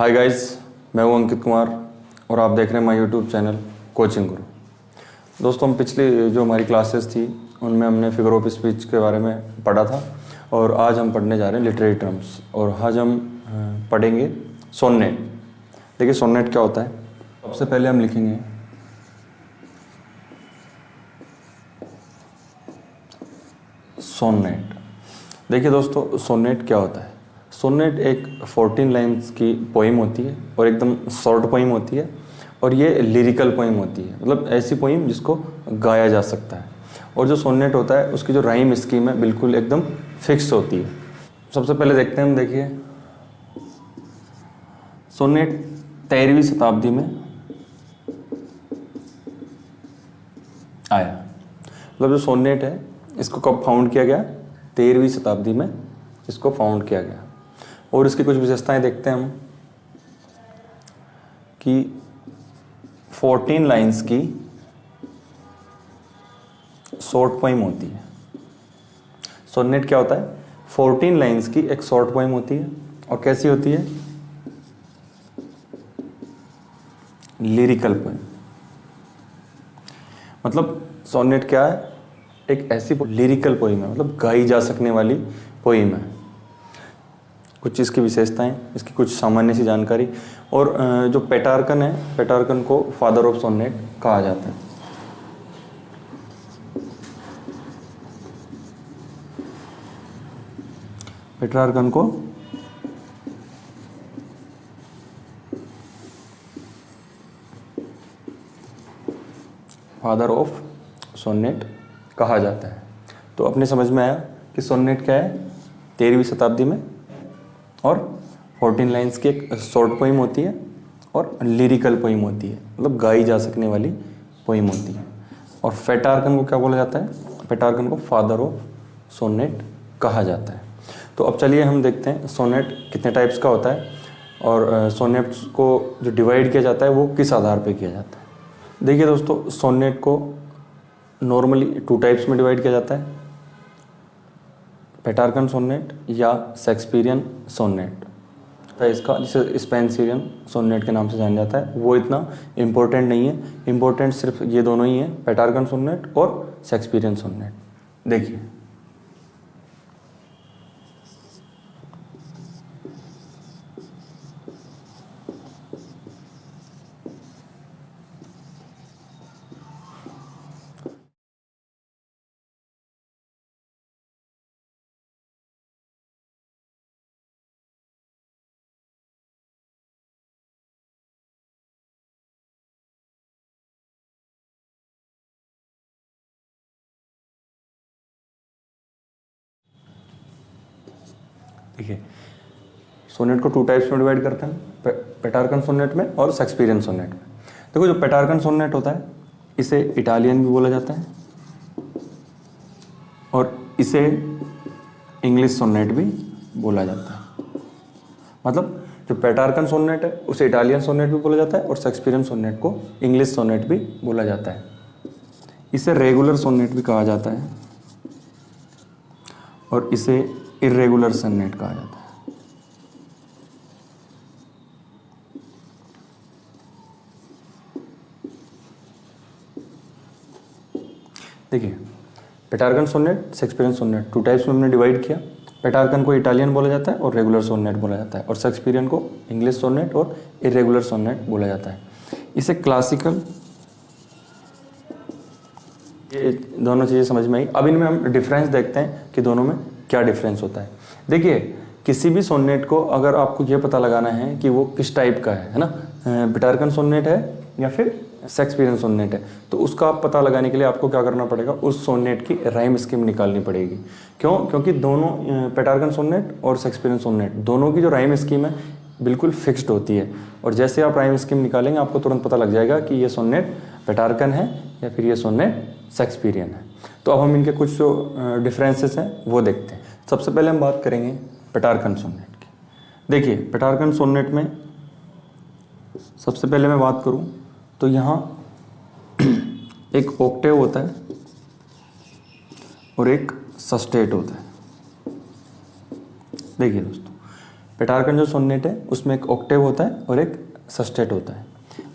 Hi guys, मैं हूं अंकित कुमार और आप देख रहे हैं माय यूट्यूब चैनल कोचिंग गुरु। दोस्तों, हम पिछली जो हमारी क्लासेस थी उनमें हमने फिगर ऑफ स्पीच के बारे में पढ़ा था और आज हम पढ़ने जा रहे हैं लिटरेरी टर्म्स और आज हम पढ़ेंगे सोनेट। देखिए सोनेट क्या होता है। सबसे पहले हम लिखेंगे सोनेट। देखिए दोस्तों, सोनेट क्या होता है। सोनेट एक 14 लाइन्स की पोइम होती है और एकदम शॉर्ट पोइम होती है और ये लिरिकल पोइम होती है, मतलब ऐसी पोइम जिसको गाया जा सकता है। और जो सोनेट होता है उसकी जो राइम स्कीम है बिल्कुल एकदम फिक्स होती है। सबसे पहले देखते हैं हम। देखिए सोनेट 13वीं शताब्दी में आया। मतलब जो सोनेट है इसको कब फाउंड किया गया? 13वीं शताब्दी में इसको फाउंड किया गया। और इसकी कुछ विशेषताएं देखते हैं हम कि 14 लाइंस की शॉर्ट पोइम होती है। सोनेट क्या होता है? 14 लाइंस की एक शॉर्ट पोइम होती है और कैसी होती है? Lyrical poem. मतलब सोनेट क्या है? एक ऐसी लिरिकल पोइम है, मतलब गाई जा सकने वाली पोइम है। कुछ इसकी विशेषताएं, इसकी कुछ सामान्य सी जानकारी। और जो पेटार्कन है, पेटार्कन को फादर ऑफ सोनेट कहा जाता है। पेट्रार्कन को फादर ऑफ सोनेट कहा जाता है। तो अपने समझ में आया कि सोनेट क्या है? 13वीं शताब्दी में और 14 लाइंस की एक शॉर्ट पोइम होती है और लिरिकल पोइम होती है, मतलब गाई जा सकने वाली पोइम होती है। और पेटार्कन को क्या बोला जाता है? पेटार्कन को फादर ऑफ सोनेट कहा जाता है। तो अब चलिए हम देखते हैं सोनेट कितने टाइप्स का होता है और सोनेट्स को जो डिवाइड किया जाता है वो किस आधार पर किया जाता है। देखिए दोस्तों, सोनेट को नॉर्मली 2 टाइप्स में डिवाइड किया जाता है, पेटार्कन सोनेट या शेक्सपियरियन सोनेट। तो इसका जिसे स्पेंसरियन सोनेट के नाम से जाना जाता है वो इतना इम्पोर्टेंट नहीं है। इम्पोर्टेंट सिर्फ ये दोनों ही हैं, पेटार्कन सोनेट और शेक्सपियरियन सोनेट। देखिए देखिए सोनेट को 2 टाइप्स में डिवाइड करते हैं, पेटार्कन सोनेट में और शेक्सपियरियन सोनेट में। देखो जो पेटार्कन सोनेट होता है इसे इटालियन भी बोला जाता है और इसे इंग्लिश सोनेट भी बोला जाता है। मतलब जो पेटार्कन सोनेट है उसे इटालियन सोनेट भी बोला जाता है और शेक्सपियरियन सोनेट को इंग्लिश सोनेट भी बोला जाता है। इसे रेगुलर सोनेट भी कहा जाता है और इसे इर्रेगुलर सोनेट कहा जाता है। देखिए पेटार्कन सोनेट, शेक्सपियरियन सोनेट 2 टाइप्स में हमने डिवाइड किया। पेटार्कन को इटालियन बोला जाता है और रेगुलर सोनेट बोला जाता है और शेक्सपियरियन को इंग्लिश सोनेट और इर्रेगुलर सोनेट बोला जाता है। इसे क्लासिकल, ये दोनों चीज़ें समझ में आई। अब इनमें हम डिफरेंस देखते हैं कि दोनों में क्या डिफरेंस होता है। देखिए किसी भी सोनेट को अगर आपको ये पता लगाना है कि वो किस टाइप का है ना, पेटार्कन सोनेट है या फिर शेक्सपियरियन सोनेट है, तो उसका आप पता लगाने के लिए आपको क्या करना पड़ेगा? उस सोनेट की राइम स्कीम निकालनी पड़ेगी। क्यों? क्योंकि दोनों पेटार्कन सोनेट और शेक्सपियरियन सोनेट दोनों की जो राइम स्कीम है बिल्कुल फिक्स्ड होती है और जैसे आप राइम स्कीम निकालेंगे आपको तुरंत पता लग जाएगा कि ये सोनेट पेटार्कन है या फिर ये सोनेट शेक्सपियरियन है। तो अब हम इनके कुछ जो डिफरेंसेस हैं वो देखते हैं। सबसे पहले हम बात करेंगे पेटार्कन सोनेट की। देखिए पेटार्कन सोनेट में सबसे पहले मैं बात करूं तो यहाँ एक ऑक्टेव होता है और एक सस्टेट होता है। देखिए दोस्तों, पेटार्कन जो सोनेट है उसमें एक ऑक्टेव होता है और एक सस्टेट होता है।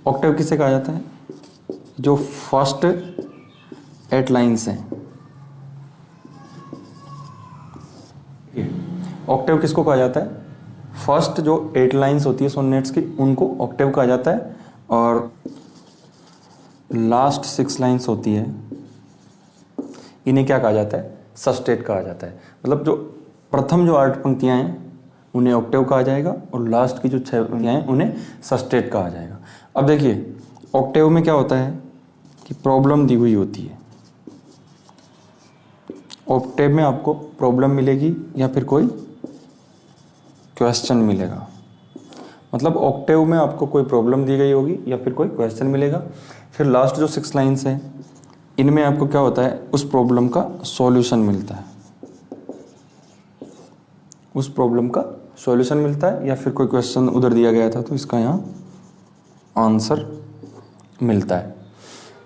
ऑक्टेव किसे कहा जाता है? जो फर्स्ट 8 लाइन्स हैं। ऑक्टेव किसको कहा जाता है? फर्स्ट जो 8 लाइन्स होती है सोनेट्स की उनको ऑक्टेव कहा जाता है, और लास्ट 6 लाइन्स होती है इन्हें क्या कहा जाता है? सस्टेट कहा जाता है। मतलब जो प्रथम जो 8 पंक्तियां हैं उन्हें ऑक्टेव कहा जाएगा और लास्ट की जो 6 पंक्तियां हैं उन्हें सस्टेट कहा जाएगा। अब देखिए ऑक्टेव में क्या होता है कि प्रॉब्लम दी हुई होती है। ऑक्टेव में आपको प्रॉब्लम मिलेगी या फिर कोई क्वेश्चन मिलेगा। मतलब ऑक्टेव में आपको कोई प्रॉब्लम दी गई होगी या फिर कोई क्वेश्चन मिलेगा। फिर लास्ट जो 6 लाइन्स हैं इनमें आपको क्या होता है? उस प्रॉब्लम का सॉल्यूशन मिलता है। उस प्रॉब्लम का सॉल्यूशन मिलता है या फिर कोई क्वेश्चन उधर दिया गया था तो इसका यहाँ आंसर मिलता है।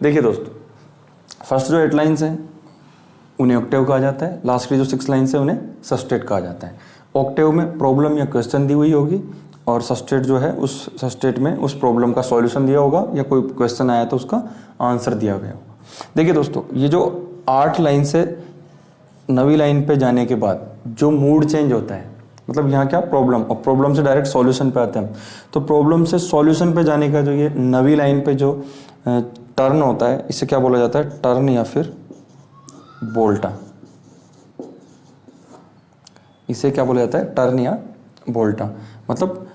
देखिए दोस्तों, फर्स्ट जो 8 लाइन्स हैं उन्हें ऑक्टेव कहा जाता है, लास्ट की जो 6 लाइन्स हैं उन्हें सस्टेट कहा जाता है। ऑक्टेव में प्रॉब्लम या क्वेश्चन दी हुई होगी और सस्टेट जो है उस सस्टेट में उस प्रॉब्लम का सॉल्यूशन दिया होगा या कोई क्वेश्चन आया तो उसका आंसर दिया गया होगा। देखिए दोस्तों, ये जो 8 लाइन से 9वीं लाइन पे जाने के बाद जो मूड चेंज होता है, मतलब यहाँ क्या प्रॉब्लम, और प्रॉब्लम से डायरेक्ट सॉल्यूशन पे आते हैं। तो प्रॉब्लम से सॉल्यूशन पे जाने का जो ये 9वीं लाइन पे जो टर्न होता है इसे क्या बोला जाता है? टर्न या फिर बोल्टा। इसे क्या बोला जाता है? टर्न या बोल्टा। मतलब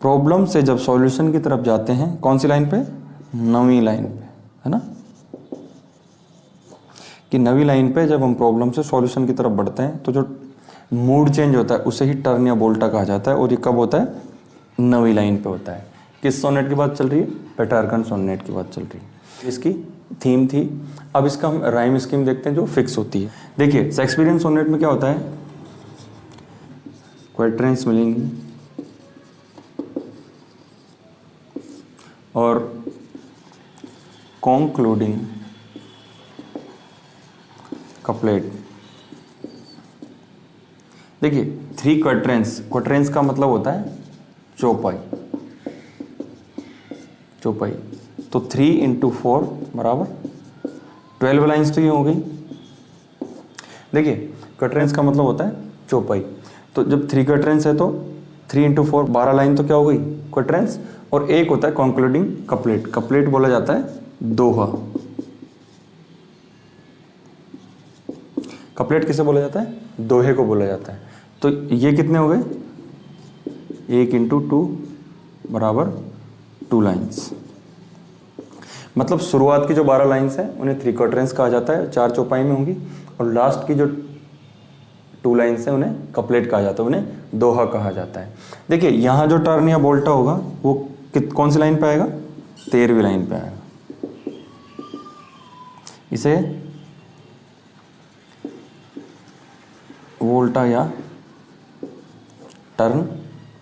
प्रॉब्लम से जब सॉल्यूशन की तरफ जाते हैं, कौन सी लाइन पे? 9वीं लाइन पे, है ना, कि 9वीं लाइन पे जब हम प्रॉब्लम से सॉल्यूशन की तरफ बढ़ते हैं तो जो मूड चेंज होता है उसे ही टर्न या बोल्टा कहा जाता है। और ये कब होता है? 9वीं लाइन पे होता है। किस सोनेट की बात चल रही है? पेटार्कन सोनेट की बात चल रही है। इसकी थीम थी। अब इसका हम राइम स्कीम देखते हैं जो फिक्स होती है। देखिए शेक्सपियरियन सोनेट में क्या होता है? क्वाट्रेंस मिलेंगी और कॉन्क्लूडिंग कपलेट। देखिए 3 क्वाट्रेंस, क्वाट्रेंस का मतलब होता है चौपाई। चौपाई तो 3 × 4 बराबर 12 लाइन्स तो ये हो गई। देखिए क्वाट्रेंस का मतलब होता है चौपाई। तो जब 3 क्वाट्रेंस है तो 3 × 4 12 लाइन तो क्या हो गई? क्वाट्रेंस। और एक होता है कॉन्क्लूडिंग कपलेट। कपलेट बोला जाता है दोहा। कपलेट किसे बोला जाता है? दोहे को बोला जाता है। तो ये कितने हो गए? 1 × 2 बराबर 2 लाइन्स। मतलब शुरुआत की जो 12 लाइन्स हैं उन्हें 3 क्वाट्रेंस कहा जाता है, 4 चौपाई में होंगी। और लास्ट की जो 2 लाइन्स हैं उन्हें कपलेट कहा जाता है, उन्हें दोहा कहा जाता है। देखिए यहाँ जो टर्न या बोल्टा होगा वो कौन सी लाइन पे आएगा? 13वीं लाइन पे आएगा। इसे वोल्टा या टर्न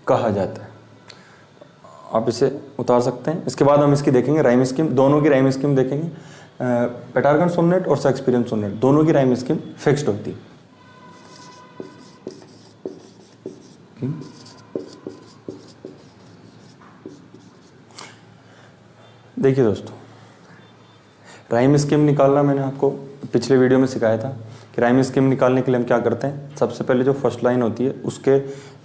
कहा जाता है। आप इसे उतार सकते हैं। इसके बाद हम इसकी देखेंगे राइम स्कीम, दोनों की राइम स्कीम देखेंगे। पेटार्कन सोनेट और शेक्सपियरियन सोनेट दोनों की राइम स्कीम फिक्स्ड होती है। देखिए दोस्तों, राइम स्कीम निकालना मैंने आपको पिछले वीडियो में सिखाया था कि राइम स्कीम निकालने के लिए हम क्या करते हैं। सबसे पहले जो फर्स्ट लाइन होती है उसके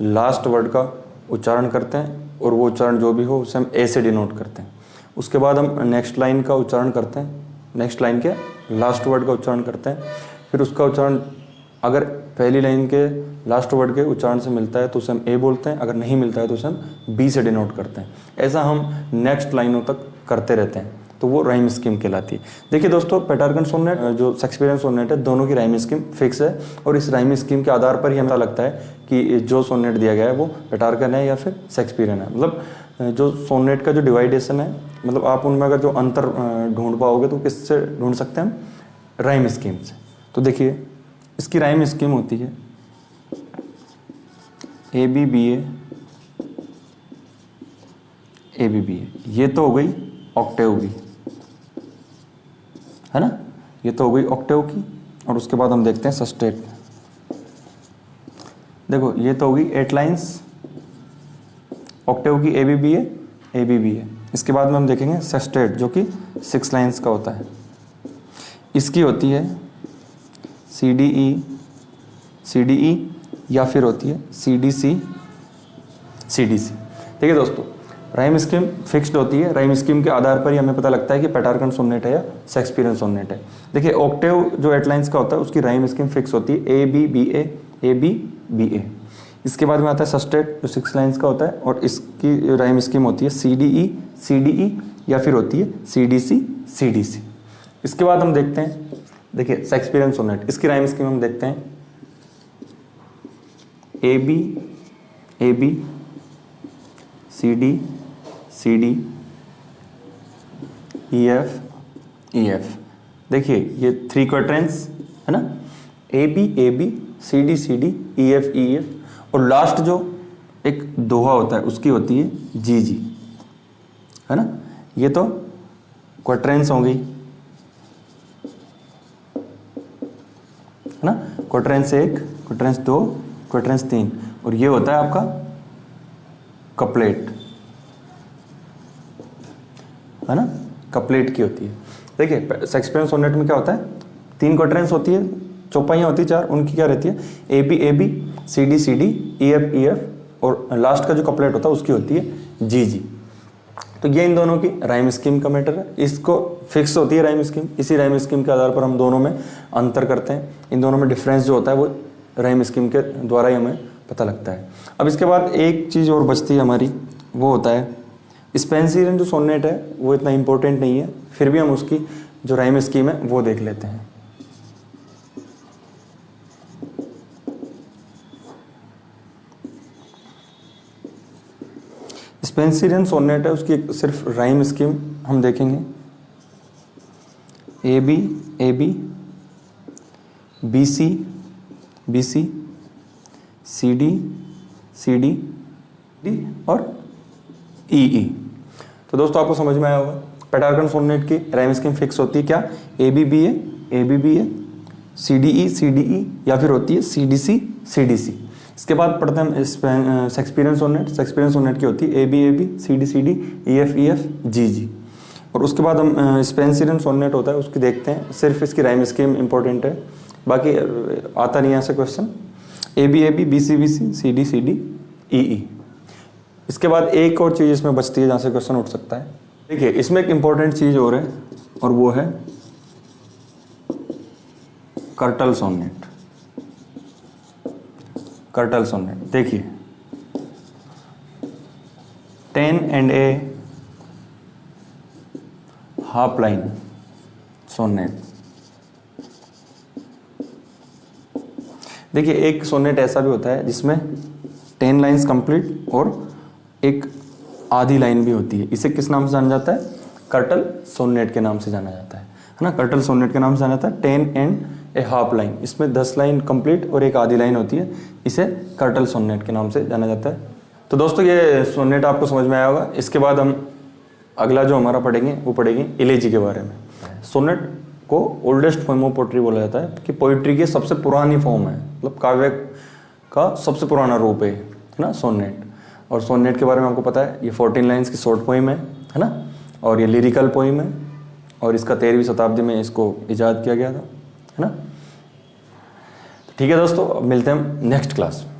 लास्ट वर्ड का उच्चारण करते हैं और वो उच्चारण जो भी हो उसे हम ए से डिनोट करते हैं। उसके बाद हम नेक्स्ट लाइन का उच्चारण करते हैं, नेक्स्ट लाइन के लास्ट वर्ड का उच्चारण करते हैं। फिर उसका उच्चारण अगर पहली लाइन के लास्ट वर्ड के उच्चारण से मिलता है तो उसे हम ए बोलते हैं, अगर नहीं मिलता है तो उसे हम बी से डिनोट करते हैं। ऐसा हम नेक्स्ट लाइनों तक करते रहते हैं, तो वो राइम स्कीम कहलाती है। देखिए दोस्तों, पेटार्कन सोनेट जो शेक्सपियरियन सोनेट है दोनों की राइम स्कीम फिक्स है और इस राइम स्कीम के आधार पर ही हमें लगता है कि जो सोनेट दिया गया है वो पेटार्कन है या फिर शेक्सपियरियन है। मतलब जो सोनेट का जो डिवाइडेशन है, मतलब आप उनमें अगर जो अंतर ढूंढ पाओगे तो किससे ढूंढ सकते हैं हम? राइम स्कीम से। तो देखिए इसकी राइम स्कीम होती है ए बी बी ए। ये तो हो गई ऑक्टेव की, है ना, ये तो हो गई ऑक्टेव की। और उसके बाद हम देखते हैं सस्टेट। देखो ये तो होगी 8 लाइन्स ऑक्टेव की ए बी है। इसके बाद में हम देखेंगे सेस्टेट जो कि 6 लाइन्स का होता है। इसकी होती है सी डी ई या फिर होती है सी डी सी। देखिए दोस्तों, राइम स्कीम फिक्स्ड होती है। राइम स्कीम के आधार पर ही हमें पता लगता है कि पेटार्कन सोनेट है या शेक्सपियरियन सोनेट है। देखिए ऑक्टेव जो 8 लाइन्स का होता है उसकी राइम स्कीम फिक्स होती है ए बी बी ए। इसके बाद में आता है सस्टेट जो 6 लाइन्स का होता है और इसकी राइम स्कीम होती है सी डी ई या फिर होती है सी डी सी। इसके बाद हम देखते हैं, देखिए शेक्सपियरियन सोनेट, इसकी राइम स्कीम हम देखते हैं A B C D E F. देखिए ये 3 क्वाड्रेंट्स है ना, A B C D E F और लास्ट जो एक दोहा होता है उसकी होती है जी है ना। ये तो क्वाड्रेंट्स हो गई है ना, क्वाड्रेंट्स 1, क्वाड्रेंट्स 2, क्वाड्रेंट्स 3 और ये होता है आपका कपलेट है ना, कपलेट की होती है। देखिए शेक्सपियरियन सोनेट में क्या होता है, 3 क्वाड्रेंट्स होती है, चौपाइयाँ होती है 4, उनकी क्या रहती है A B C D E F और लास्ट का जो कपलेट होता है उसकी होती है जी। तो ये इन दोनों की राइम स्कीम का मैटर है। इसको फिक्स होती है राइम स्कीम, इसी राइम स्कीम के आधार पर हम दोनों में अंतर करते हैं। इन दोनों में डिफरेंस जो होता है वो राइम स्कीम के द्वारा ही हमें पता लगता है। अब इसके बाद एक चीज़ और बचती है हमारी, वो होता है स्पेंसियन जो सोनेट है वो इतना इंपॉर्टेंट नहीं है, फिर भी हम उसकी जो राइम स्कीम है वो देख लेते हैं। स्पेंसियन सोनेट है उसकी सिर्फ राइम स्कीम हम देखेंगे A B B C C D और ई। तो दोस्तों आपको समझ में आया होगा, पेटार्कन सोनेट की राइम स्कीम फिक्स होती है क्या, ए बी बी है सी डी ई या फिर होती है सी डी सी। इसके बाद पढ़ते हैं हम शेक्सपियरियन सोनेट। शेक्सपियरियन सोनेट की होती है A B C D E F G और उसके बाद हम स्पेंसियन सोनेट होता है उसकी देखते हैं। सिर्फ इसकी राइम स्कीम इंपॉर्टेंट है, बाकी आता नहीं है ऐसा question. A B C D E. इसके बाद एक और चीज़ इसमें बचती है जहाँ से क्वेश्चन उठ सकता है। देखिए इसमें एक इंपॉर्टेंट चीज़ और है और वो है कर्टल सोनेट। कर्टल सोनेट देखिए 10 and a half line sonnet. देखिए एक सोनेट ऐसा भी होता है जिसमें 10 लाइन्स कंप्लीट और एक आधी लाइन भी होती है। इसे किस नाम से जाना जाता है, कर्टल सोनेट के नाम से जाना जाता है ना। कर्टल सोनेट के नाम से जाना जाता है 10 and a हाफ लाइन। इसमें 10 लाइन कंप्लीट और एक आधी लाइन होती है, इसे कर्टल सोनेट के नाम से जाना जाता है। तो दोस्तों ये सोनेट आपको समझ में आया होगा। इसके बाद हम अगला जो हमारा पढ़ेंगे वो पढ़ेंगे इलेजी के बारे में। सोनेट को ओल्डेस्ट फॉर्म ऑफ पोइट्री बोला जाता है कि पोइट्री की सबसे पुरानी फॉर्म है, मतलब काव्य का सबसे पुराना रूप है ना सोनेट। और सोनेट के बारे में आपको पता है ये 14 लाइन्स की शॉर्ट पोइम है ना, और ये लिरिकल पोइम है और इसका 13वीं शताब्दी में इसको इजाद किया गया था है ना। ठीक है दोस्तों, अब मिलते हैं हम नेक्स्ट क्लास में।